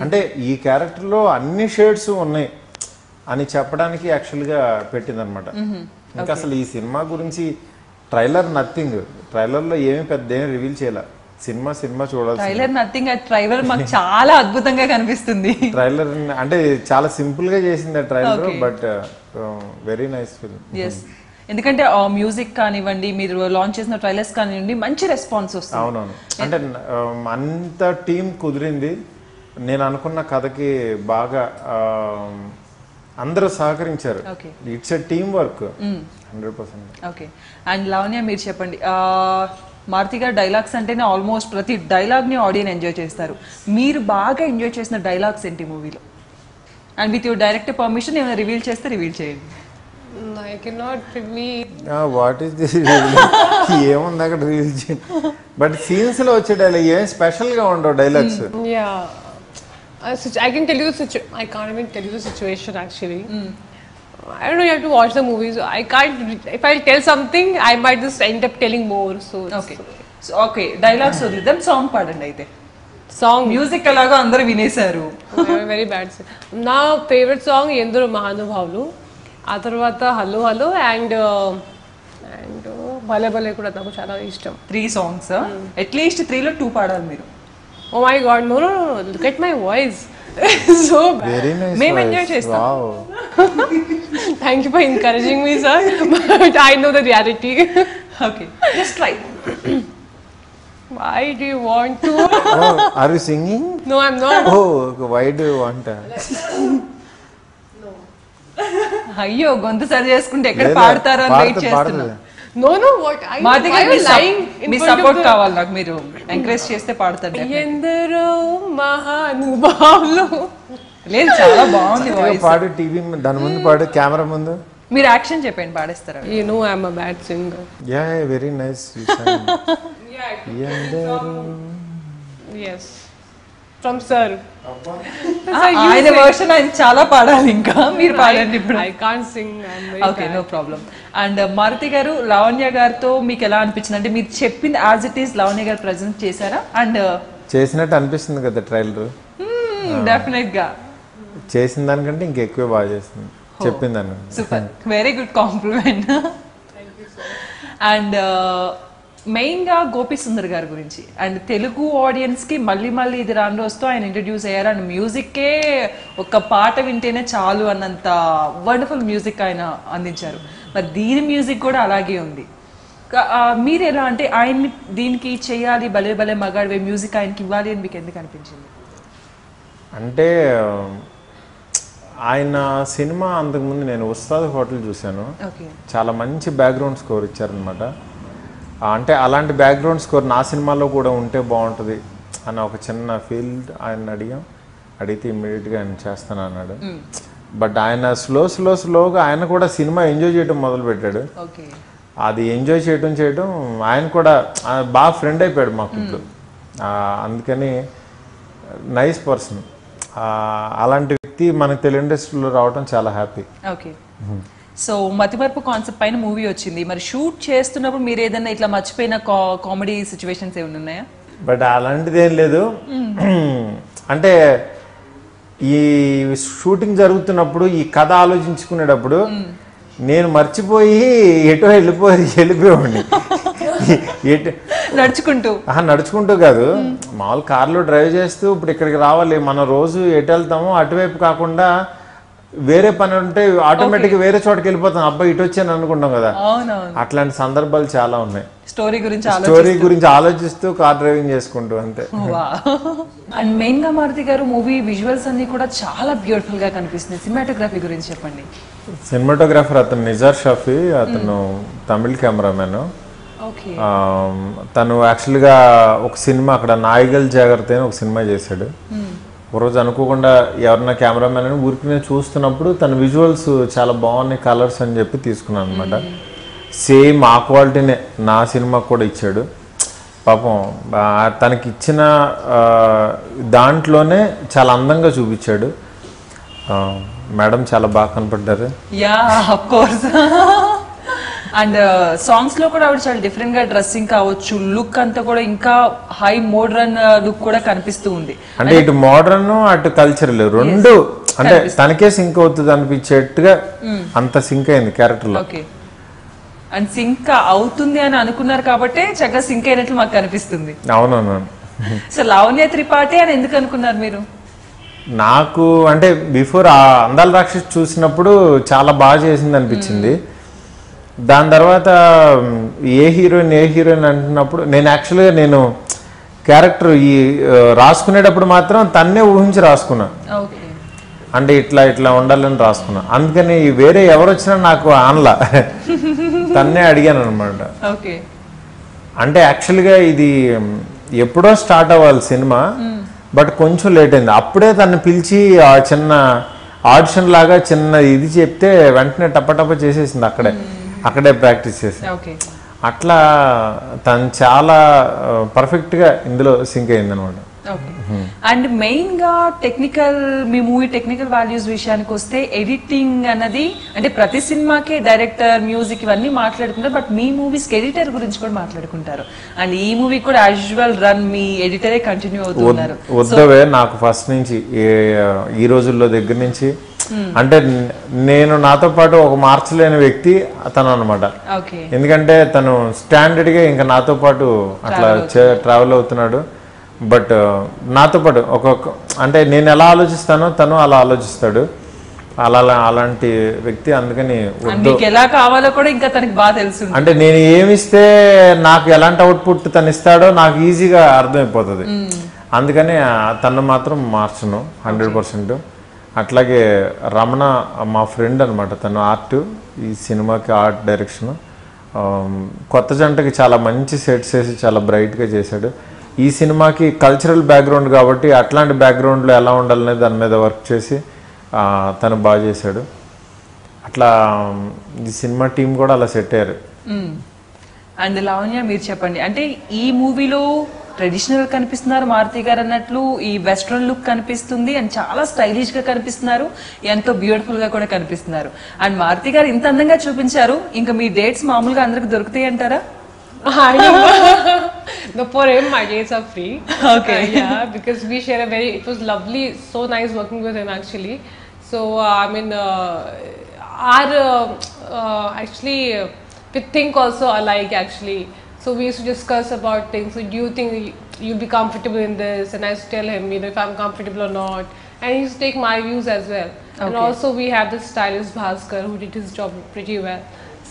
Speaker 2: అంటే ఈ క్యారెక్టర్లో అన్ని షేడ్స్ ఉన్నాయి అని చెప్పడానికి యాక్చువల్గా పెట్టిందనమాట. ఇంకా అసలు ఈ సినిమా గురించి ట్రైలర్ నథింగ్, ట్రైలర్లో ఏమి పెద్ద ఏమి రివీల్ చేయాల. సినిమా చూడాలి.
Speaker 1: ట్రైలర్ నథింగ్, ట్రైలర్ మాకు చాలా అద్భుతంగా కనిపిస్తుంది.
Speaker 2: ట్రైలర్ అంటే చాలా సింపుల్ గా చేసింది ఆ trailer, but very nice film.
Speaker 1: Yes, ఎందుకంటే మ్యూజిక్ కానివ్వండి, మీరు లాంచ్ చేసిన ట్రైలర్స్ కానివ్వండి, మంచి రెస్పాన్స్ వస్తుంది.
Speaker 2: అవునవును, అంటే అంత టీం కుదిరింది. నేను అనుకున్న కథకి బాగా అందరూ సహకరించారు. It's a team work 100%.
Speaker 1: Okay, and Lavanya మీరు చెప్పండి. మారుతి గారు డైలాగ్స్ అంటేనే ఆల్మోస్ట్ ప్రతి డైలాగ్ ని ఆడియన్స్ ఎంజాయ్ చేస్తారు. మీరు బాగా ఎంజాయ్ చేసిన డైలాగ్స్ ఏంటి మూవీలో? And with your director permission ఏమైనా రివీల్ చేస్తే రివీల్ చేయండి.
Speaker 3: I cannot really.
Speaker 2: What is this? ఏముంది అక్కడ రివీల్ చేయండి. బట్ సీన్స్ లో వచ్చే డైలాగ్ ఏం స్పెషల్ గా ఉండవు dialogues.
Speaker 3: Yeah, I can tell you I can't even tell you the situation actually. I don't know, you have to watch the movies. I can't, if I tell something I might just end up telling more. So
Speaker 1: okay, dialogues వదిలేద్దాం, song పాడండి అయితే.
Speaker 3: Song
Speaker 1: music అలాగా అందరూ వినేశారు.
Speaker 3: Very bad. నా favourite song Endaro Mahanubhavulu, ఆ తర్వాత hello hello and భలే భలే కూడా నాకు చాలా ఇష్టం.
Speaker 1: 3 songs, అట్లీస్ట్ 3లో 2 పాడాలి మీరు.
Speaker 3: Oh my god, no, look at my voice. So bad.
Speaker 2: Very nice.
Speaker 1: మేము ఎంజాయ్ చేస్తాం.
Speaker 2: Wow.
Speaker 3: Thank you for encouraging me, sir. But I know the reality.
Speaker 1: Okay, just try.
Speaker 3: Why do you want to?
Speaker 2: Oh, are you singing?
Speaker 3: No, I'm not.
Speaker 2: Oh, why do you want?
Speaker 1: అయ్యో, గొంతు సరి చేసుకుంటే ఎక్కడ పాడతారో అని wait చేస్తున్నా.
Speaker 3: No, what?
Speaker 1: మాది మీ support కావాలి నాకు, మీరు ఎంకరేజ్ చేస్తే పాడతారు.
Speaker 3: ఎందరో మహానుభావులు.
Speaker 1: లేదు, చాలా బాగుంది వాయిస్.
Speaker 2: పాడు, టీవీ దాని ముందు పాడు, కెమెరా ముందు.
Speaker 1: మీరు యాక్షన్ చెప్పండి, పాడేస్తారా?
Speaker 3: You know I'm a bad singer.
Speaker 2: Yeah, very nice.
Speaker 3: Yes. From sir.
Speaker 1: ఆయన వర్షన్ ఆయన చాలా పాడాలి, ఇంకా మీరు పాడండి ఇప్పుడు.
Speaker 3: I can't sing. I'm very
Speaker 1: okay, no problem. And Maruti garu, Lavanya గారితో మీకు ఎలా అనిపించింది? అంటే మీరు చెప్పింది యాజ్ ఇట్ ఈస్ లావణ్య గారు ప్రెజెంట్ చేశారా? అండ్
Speaker 2: చేసినట్టు అనిపిస్తుంది కదా ట్రైలర్?
Speaker 1: డెఫినెట్ గా
Speaker 2: చేసిన దానికంటే ఇంకెక్కువ బాగా చేస్తుంది చెప్పింది దాన్ని.
Speaker 1: Super, very good complement. And main గా గోపి సుందర్ గారి గురించి, అండ్ తెలుగు ఆడియన్స్ కి మళ్ళీ మళ్ళీ ఇది రాను వస్తూ ఆయన ఇంట్రడ్యూస్ అయ్యారు. అండ్ మ్యూజిక్కే ఒక పాట వింటేనే చాలు అన్నంత వండర్ఫుల్ మ్యూజిక్ ఆయన అందించారు. మరి దీని మ్యూజిక్ కూడా అలాగే ఉంది. మీరు ఎలా, అంటే ఆయన్ని దీనికి చేయాలి, భలే భలే మగాడివే మ్యూజిక్ ఆయనకి ఇవ్వాలి అని మీకు ఎందుకు అనిపించింది?
Speaker 2: అంటే ఆయన సినిమా అంతకుముందు నేను ఉస్తాద్ హోటల్ చూశాను. చాలా మంచి బ్యాక్గ్రౌండ్ స్కోర్ ఇచ్చారనమాట. అంటే అలాంటి బ్యాక్గ్రౌండ్ స్కోర్ నా సినిమాలో కూడా ఉంటే బాగుంటుంది అన్న ఒక చిన్న ఫీల్డ్ ఆయన అడిగితే ఇమ్మీడియట్గా ఆయన చేస్తాను అన్నాడు. బట్ ఆయన స్లోగా ఆయన కూడా సినిమా ఎంజాయ్ చేయడం మొదలుపెట్టాడు. అది ఎంజాయ్ చేయడం ఆయన కూడా బాగా ఫ్రెండ్ అయిపోయాడు మాకు ఇప్పుడు. అందుకని నైస్ పర్సన్. అలాంటి వ్యక్తి మన తెలుగు ఇండస్ట్రీలో రావడం చాలా హ్యాపీ.
Speaker 1: ఓకే, సో మతిమరుపు కాన్సెప్ట్ పైన మూవీ వచ్చింది. మరి షూట్ చేస్తున్నప్పుడు మీరు ఏదైనా ఇట్లా మర్చిపోయిన కామెడీ సిచ్యువేషన్స్ ఏమైనా ఉన్నాయా?
Speaker 2: బట్ అలాంటిది ఏం లేదు. అంటే ఈ షూటింగ్ జరుగుతున్నప్పుడు ఈ కథ ఆలోచించుకునేటప్పుడు నేను మర్చిపోయి ఎటో వెళ్ళిపోయేవాడిని. నడుచుకుంటూ కాదు, మామూలు కార్లో డ్రైవ్ చేస్తూ ఇప్పుడు ఇక్కడికి రావాలి, మనం రోజు ఎటు వెళ్తామో అటువైపు కాకుండా వేరే పని ఉంటే ఆటోమేటిక్ వేరే చోటకి వెళ్ళిపోతాం. అబ్బాయి ఇటు వచ్చాను అనుకుంటాం కదా, అట్లాంటి సందర్భాలు చాలా ఉన్నాయి.
Speaker 1: స్టోరీ
Speaker 2: గురించి ఆలోచిస్తూ కార్ డ్రైవింగ్ చేసుకుంటూ అంతే.
Speaker 1: అండ్ మెయిన్ గా మారుతి గారు మూవీ విజువల్స్ అన్ని కూడా చాలా బ్యూటిఫుల్ గా కనిపిస్తున్నాయి. సినిమాటోగ్రఫీ గురించి చెప్పండి.
Speaker 2: సినిమాటోగ్రాఫర్ అతను నిజార్ షఫీ, అతను తమిళ్ కెమెరామెన్. తను యాక్చువల్గా ఒక సినిమా అక్కడ నాయిగల్ జాగ్రత్త అని ఒక సినిమా చేశాడు. ఒకరోజు అనుకోకుండా ఎవరన్నా కెమెరామెన్ అని ఊరికి నేను చూస్తున్నప్పుడు తన విజువల్స్ చాలా బాగున్నాయి కలర్స్ అని చెప్పి తీసుకున్నాను అనమాట. సేమ్ ఆ క్వాలిటీనే నా సినిమాకు కూడా ఇచ్చాడు. పాపం తనకి ఇచ్చిన దాంట్లోనే చాలా అందంగా చూపించాడు. మేడం చాలా బాగా కనపడ్డారు.
Speaker 1: Yeah of course. And songs లో కూడా ఆవిడ చాలా డిఫరెంట్ గా డ్రెస్సింగ్ కావచ్చు, లుక్ అంతా కూడా ఇంకా హై మోడ్రన్ లుక్ కూడా కనిపిస్తూ ఉంది.
Speaker 2: అంటే ఇటు మోడర్న్ అటు కల్చరల్ రెండు అంటే తనకే సింక్ అవుతుంది అనిపించేట్టుగా అంత సింక్ అయింది క్యారెక్టర్ లో.
Speaker 1: ఓకే. అండ్ సింక్ అవుతుంది అని అనుకున్నారు కాబట్టి చక్కగా సింక్ అయినట్లు మాకు కనిపిస్తుంది.
Speaker 2: అవునవును.
Speaker 1: సో లావణ్య త్రిపాఠి అని ఎందుకు అనుకున్నారు మీరు?
Speaker 2: నాకు అంటే బిఫోర్ ఆ అందాల రాక్షస్ చూసినప్పుడు చాలా బాగా చేసింది అనిపించింది. దాని తర్వాత ఏ హీరోయిన్ అంటున్నప్పుడు నేను యాక్చువల్గా నేను క్యారెక్టర్ ఈ రాసుకునేటప్పుడు మాత్రం తన్నే ఊహించి రాసుకున్నా. అంటే ఇట్లా ఉండాలని రాసుకున్నా. అందుకని వేరే ఎవరు వచ్చినా నాకు ఆనలా తన్నే అడిగాను అనమాట. అంటే యాక్చువల్గా ఇది ఎప్పుడో స్టార్ట్ అవ్వాలి సినిమా, బట్ కొంచెం లేట్ అయింది. అప్పుడే తను పిలిచి చిన్న ఆడిషన్ లాగా చిన్న ఇది చెప్తే వెంటనే టప్ప చేసేసింది. అక్కడే ప్రాక్టీస్ చేసి అట్లా తను చాలా పర్ఫెక్ట్గా ఇందులో సింక్ అయింది అనమాట.
Speaker 1: అండ్ మెయిన్ గా టెక్నికల్, మీ మూవీ టెక్నికల్ వాల్యూస్ విషయానికి వస్తే ఎడిటింగ్ అన్నది అంటే ప్రతి సినిమాకి డైరెక్టర్, మ్యూజిక్ ఇవన్నీ మాట్లాడుకుంటారు, బట్ మీ మూవీస్ ఎడిటర్ గురించి కూడా మాట్లాడుకుంటారు. అండ్ ఈ మూవీ కూడా యాజువల్ రన్ మీ ఎడిటరే కంటిన్యూ అవుతున్నారు.
Speaker 2: వద్దవే నాకు ఫస్ట్ నుంచి ఈ రోజుల్లో దగ్గర నుంచి అంటే నేను నాతో పాటు ఒక మార్చలేని వ్యక్తి అతను అనమాట. ఎందుకంటే తను స్టాండర్డ్ గా ఇంకా నాతో పాటు అట్లా ట్రావెల్ అవుతున్నాడు. బట్ నాతో పాటు ఒక్కొక్క అంటే నేను ఎలా ఆలోచిస్తానో తను అలా ఆలోచిస్తాడు. అలాంటి వ్యక్తి. అందుకని
Speaker 1: ఎలా కావాలో కూడా ఇంకా తనకి బాగా తెలుసు.
Speaker 2: అంటే నేను ఏమిస్తే నాకు ఎలాంటి అవుట్పుట్ తను ఇస్తాడో నాకు ఈజీగా అర్థమైపోతుంది. అందుకని తను మాత్రం మార్చను 100%. అట్లాగే రమణ మా ఫ్రెండ్ అనమాట, తను ఆర్ట్, ఈ సినిమాకి ఆర్ట్ డైరెక్షన్. కొత్త జంటకి చాలా మంచి సెట్స్ వేసి చాలా బ్రైట్గా చేశాడు. ఈ సినిమాకి కల్చరల్ బ్యాక్గ్రౌండ్ కాబట్టి అట్లాంటి బ్యాక్గ్రౌండ్లో ఎలా ఉండాలనే దాని మీద వర్క్ చేసి తను బాగా చేశాడు. అట్లా ఈ సినిమా టీం కూడా అలా సెట్ అయ్యారు.
Speaker 1: అండ్ లావణ్య మీరు చెప్పండి, అంటే ఈ మూవీలో ట్రెడిషనల్ కనిపిస్తున్నారు మారుతి గారు అన్నట్లు, ఈ వెస్ట్రన్ లుక్ కనిపిస్తుంది అండ్ చాలా స్టైలిష్ గా కనిపిస్తున్నారు, ఎంతో బ్యూటిఫుల్ గా కూడా కనిపిస్తున్నారు. అండ్ మారుతి గారు ఇంత అందంగా చూపించారు, ఇంకా మీ డేట్స్ మామూలుగా అందరికి దొరుకుతాయి అంటారా?
Speaker 3: For him, my dates are free.
Speaker 1: Okay.
Speaker 3: Yeah, because we share it was lovely, so nice working with him actually. So, I mean, actually, we think also alike actually. So we used to discuss about things. So do you think you'll be comfortable in this? And I used to tell him, if I'm comfortable or not. And he used to take my views as well. Okay. And also we have this stylist Bhaskar who did his job pretty well.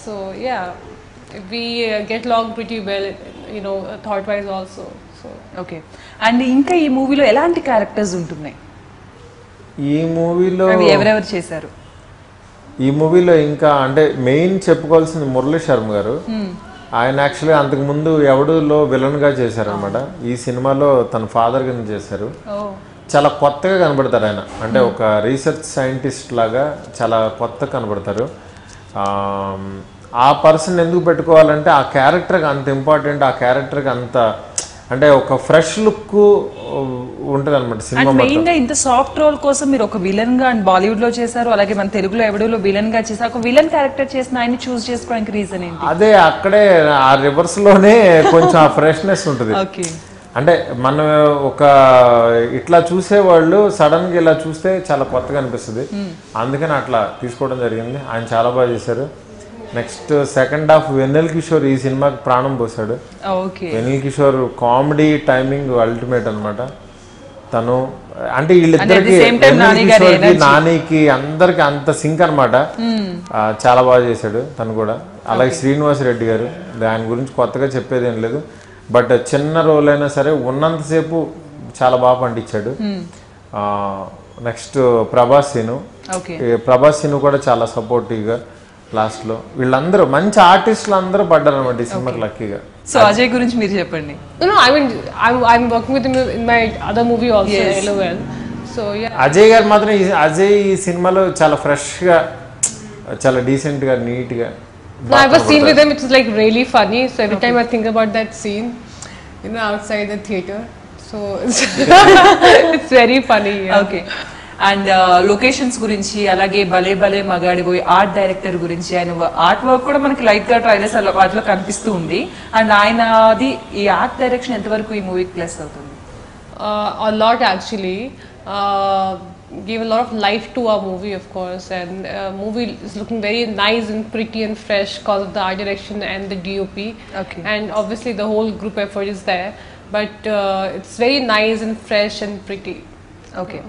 Speaker 3: So yeah, we get along pretty well, thought-wise also. So
Speaker 1: okay. And ఇంకా ఈ మూవీలో ఎలాంటి characters ఉంటున్నాయి?
Speaker 2: ఈ మూవీలో
Speaker 1: ఎవరెవరు చేశారు?
Speaker 2: ఈ మూవీలో ఇంకా అంటే మెయిన్ చెప్పుకోవాల్సింది మురళీ శర్మ గారు. ఆయన యాక్చువల్గా అంతకుముందు ఎవడులో విలన్గా చేశారనమాట. ఈ సినిమాలో తన ఫాదర్ కింద చేశారు. చాలా కొత్తగా కనబడతారు ఆయన. అంటే ఒక రీసెర్చ్ సైంటిస్ట్ లాగా చాలా కొత్తగా కనబడతారు. ఆ పర్సన్ ఎందుకు పెట్టుకోవాలంటే ఆ క్యారెక్టర్కి అంత ఇంపార్టెంట్, ఆ క్యారెక్టర్కి అంత అంటే ఒక ఫ్రెష్ లుక్ ఉంటుంది అనమాట సినిమా.
Speaker 1: మెయిన్ గా ఇంత సాఫ్ట్ రోల్ కోసం మీరు ఒక విలన్ గా అండ్ బాలీవుడ్ లో చేశారు, అలాగే మన తెలుగులో ఎవడో విలన్ గా చేశారు. ఒక విలన్ క్యారెక్టర్ చేసిన ఆయన చూస్ చేసుకోవడానికి రీజన్ ఏంటి?
Speaker 2: అదే అక్కడే ఆ రివర్స్ లోనే కొంచెం ఆ ఫ్రెష్నెస్ ఉంటుంది. అంటే మనం ఒక ఇట్లా చూసేవాళ్ళు సడన్ గా ఇలా చూస్తే చాలా కొత్తగా అనిపిస్తుంది. అందుకని అట్లా తీసుకోవడం జరిగింది. ఆయన చాలా బాగా చేశారు. నెక్స్ట్ సెకండ్ హాఫ్ వెన్నెల కిషోర్ ఈ సినిమాకి ప్రాణం పోసాడు. వెన్నెల కిషోర్ కామెడీ టైమింగ్ అల్టిమేట్ అనమాట. తను అంటే వీళ్ళిద్దరికి నానికి అందరికి అంత సింక్ అనమాట. చాలా బాగా చేశాడు తను కూడా. అలాగే శ్రీనివాస్ రెడ్డి గారు, ఆయన గురించి కొత్తగా చెప్పేది ఏం లేదు. బట్ చిన్న రోల్ అయినా సరే ఉన్నంతసేపు చాలా బాగా పండించాడు. నెక్స్ట్ ప్రభాస్ సీను కూడా చాలా సపోర్టివ్గా లాస్ట్లో వీళ్ళందరూ మంచి ఆర్టిస్టులు అందరూ పడ్డారు అనమాట ఈ సినిమాకి లక్కీగా.
Speaker 1: సో అజయ్ గురించి మీరు చెప్పండి.
Speaker 3: I'm working with him in my other movie also, LOL. So yeah.
Speaker 2: Ajay గారు మాత్రం అజయ్ ఈ సినిమాలో చాలా ఫ్రెష్గా, చాలా డీసెంట్గా, నీట్గా
Speaker 3: No, I have a scene with them which is like really funny. So every time I think about that scene, outside the theater, so it's very funny. Yeah.
Speaker 1: Okay and locations గురించి అలాగే భలే భలే మగాడిపోయి art director గురించి ఆయన art work కూడా మనకి light గా trailers వాటిలో కనిపిస్తూ ఉంది అండ్ ఆయనది ఈ ఆర్ట్ డైరెక్షన్ ఎంతవరకు ఈ మూవీకి ప్లస్ అవుతుంది?
Speaker 3: A lot actually. Gave a lot of life to our movie, of course, and movie is looking very nice and pretty and fresh because of the art direction and the DOP.
Speaker 1: Okay.
Speaker 3: And obviously the whole group effort is there, but it's very nice and fresh and pretty.
Speaker 1: Okay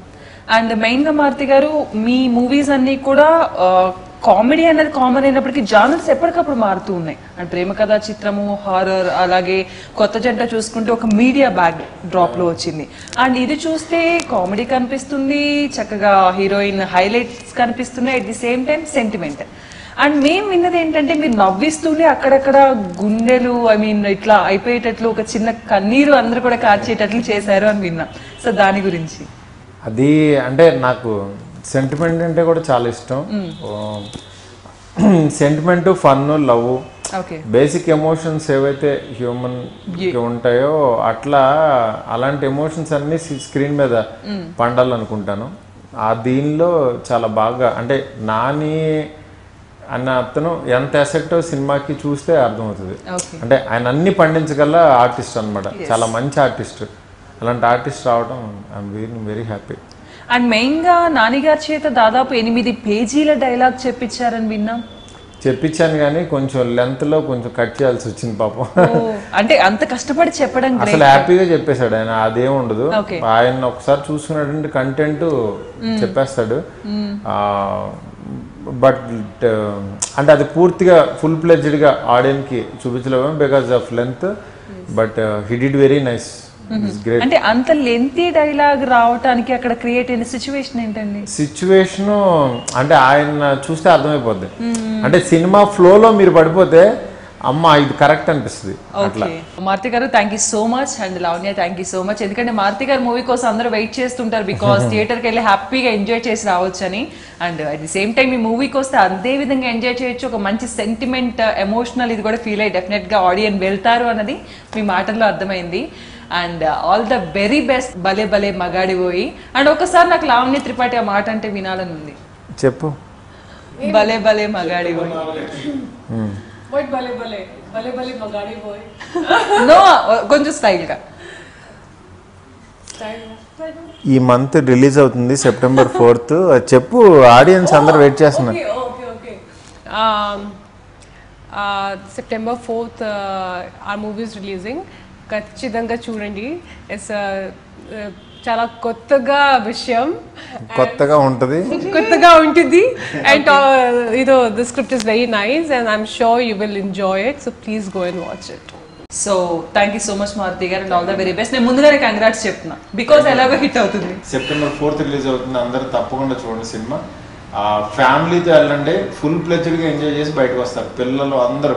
Speaker 1: and main గా మారుతి గారు మీ movies అన్ని కూడా comedy అనేది common అయినప్పటికీ genres ఎప్పటికప్పుడు మారుతూ ఉన్నాయి and ప్రేమ కథా చిత్రము హారర్ అలాగే కొత్త జంట చూసుకుంటే ఒక మీడియా బ్యాక్ డ్రాప్ లో వచ్చింది అండ్ ఇది చూస్తే కామెడీ కనిపిస్తుంది చక్కగా హీరోయిన్ హైలైట్స్ కనిపిస్తున్నాయి at the same time sentiment and మేము విన్నది ఏంటంటే మీరు నవ్విస్తూనే అక్కడక్కడ గుండెలు ఐ మీన్ ఇట్లా అయిపోయేటట్లు ఒక చిన్న కన్నీరు అందరూ కూడా కార్చేటట్లు చేశారు అని విన్నా సో దాని గురించి
Speaker 2: అది అంటే నాకు సెంటిమెంట్ అంటే కూడా చాలా ఇష్టం. Sentiment fun love basic emotions ఏవైతే హ్యూమన్ ఉంటాయో అట్లా అలాంటి ఎమోషన్స్ అన్ని స్క్రీన్ మీద పండాలనుకుంటాను. ఆ దీనిలో చాలా బాగా అంటే నాని అన్న అతను ఎంత ఎసెక్టివ్ సినిమాకి చూస్తే అర్థమవుతుంది. అంటే ఆయన అన్ని పండించగల ఆర్టిస్ట్ అనమాట, చాలా మంచి ఆర్టిస్ట్. అలాంటి ఆర్టిస్ట్ రావడం I'm very happy.
Speaker 1: And main గా నానిగారి చేత దాదాపు 8 పేజీల డైలాగ్ చెప్పించారని విన్నాం.
Speaker 2: చెప్పించాను కానీ కొంచెం లెంత్ లో కొంచెం కట్ చేయాల్సి వచ్చింది పాపం.
Speaker 1: అంటే అంత కష్టపడి చెప్పడం
Speaker 2: అసలు హ్యాపీగా చెప్పేశాడు ఆయన, అదేం ఉండదు. ఆయన ఒకసారి చూసుకున్నటువంటి కంటెంట్ చెప్పేస్తాడు. బట్ అంటే అది పూర్తిగా ఫుల్ ప్లెడ్జ్డ్ గా ఆడియన్స్ కి చూపించలేము because of length. But he did very nice.
Speaker 1: అంటే అంత లెంతీ డైలాగ్ రావడానికి అక్కడ క్రియేట్ అయిన సిచ్యువేషన్ ఏంటండి?
Speaker 2: సిచ్యువేషన్ అంటే ఆయన చూస్తే అర్థమైపోద్ది. అంటే సినిమా ఫ్లోలో మీరు పడిపోతే అమ్మ ఇది కరెక్ట్ అనిపిస్తుంది.
Speaker 1: మారుతి గారు thank you so much and Lavanya thank you so much. ఎందుకంటే మారుతి గారు మూవీ కోసం అందరూ వెయిట్ చేస్తుంటారు బికాస్ థియేటర్కి వెళ్ళి హ్యాపీగా ఎంజాయ్ చేసి రావచ్చు అని. And at the same time ఈ మూవీకి వస్తే అదే విధంగా ఎంజాయ్ చేయొచ్చు. ఒక మంచి సెంటిమెంట్ ఎమోషనల్ ఇది కూడా ఫీల్ అయ్యి డెఫినెట్ గా ఆడియన్స్ వెళ్తారు అన్నది మీ మాటల్లో అర్థమైంది. And all the very best భలే భలే మగాడిపోయి. అండ్ ఒకసారి నాకు లావణ్య త్రిపాఠి ఆ మాట అంటే వినాలని ఉంది.
Speaker 2: చెప్పు.
Speaker 1: భలే భలే మగాడిపోయి. నో కొంచెం స్టైల్ గా.
Speaker 2: ఈ మంత్ రిలీజ్ అవుతుంది సెప్టెంబర్ 4th. చెప్పు, ఆడియన్స్ అందరూ వెయిట్ చేస్తున్నారు.
Speaker 3: September 4th our movie is releasing. ఖచ్చితంగా చూడండి. ఇట్స్ చాలా కొత్తగా విషయం,
Speaker 2: కొత్తగా ఉంటుంది
Speaker 3: and the script is very nice and I'm sure you will enjoy it. So please go and watch it.
Speaker 1: So thank you so much Maruthi garu and all the very best. నేను ముందుగానే congrats చెప్తున్నా because ఎలాగో hit అవుతుంది.
Speaker 2: September 4th release అవుతుంది. అందరూ తప్పకుండా చూడండి cinema. ఫ్యామిలీతో వెళ్ళండి, ఫుల్ ప్లెజ్డ్ గా ఎంజాయ్ చేసి బయటకు వస్తారు. పిల్లలు అందరూ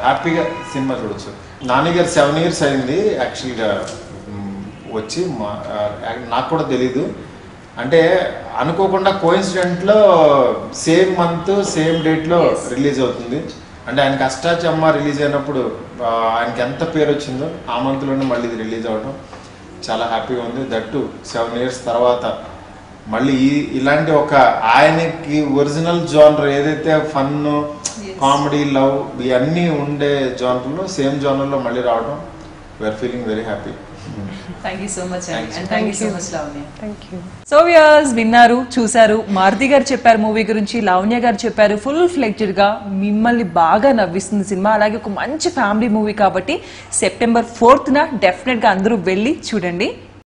Speaker 2: హ్యాపీగా సినిమా చూడొచ్చు. నాని గారు 7 years అయింది యాక్చువల్గా వచ్చి. నాకు కూడా తెలీదు. అంటే అనుకోకుండా కోఇన్సిడెంట్లో సేమ్ మంత్ సేమ్ డేట్లో రిలీజ్ అవుతుంది. అంటే ఆయనకి అష్టాచమ్మ రిలీజ్ అయినప్పుడు ఆయనకి ఎంత పేరు వచ్చిందో ఆ మంత్లోనే మళ్ళీ ఇది రిలీజ్ అవ్వడం చాలా హ్యాపీగా ఉంది. దట్టు 7 years తర్వాత మళ్ళీ ఇలాంటి ఒక ఆయనకి ఒరిజినల్ జానర్ ఏదైతే ఫన్ కామెడీ లవ్ ఇవన్నీ ఉండే జానర్లో సేమ్ జానర్లో మళ్ళీ రావడం we are feeling very happy.
Speaker 1: Thank you so much and thank you so much Lavanya. So viewers విన్నారు, చూసారు. మారుతి గారు చెప్పారు మూవీ గురించి, లావణ్య గారు చెప్పారు ఫుల్ ఫ్లెడ్జ్డ్ గా మిమ్మల్ని బాగా నవ్విస్తుంది సినిమా. అలాగే ఒక మంచి ఫ్యామిలీ మూవీ కాబట్టి September 4th డెఫినెట్ గా అందరూ వెళ్ళి చూడండి.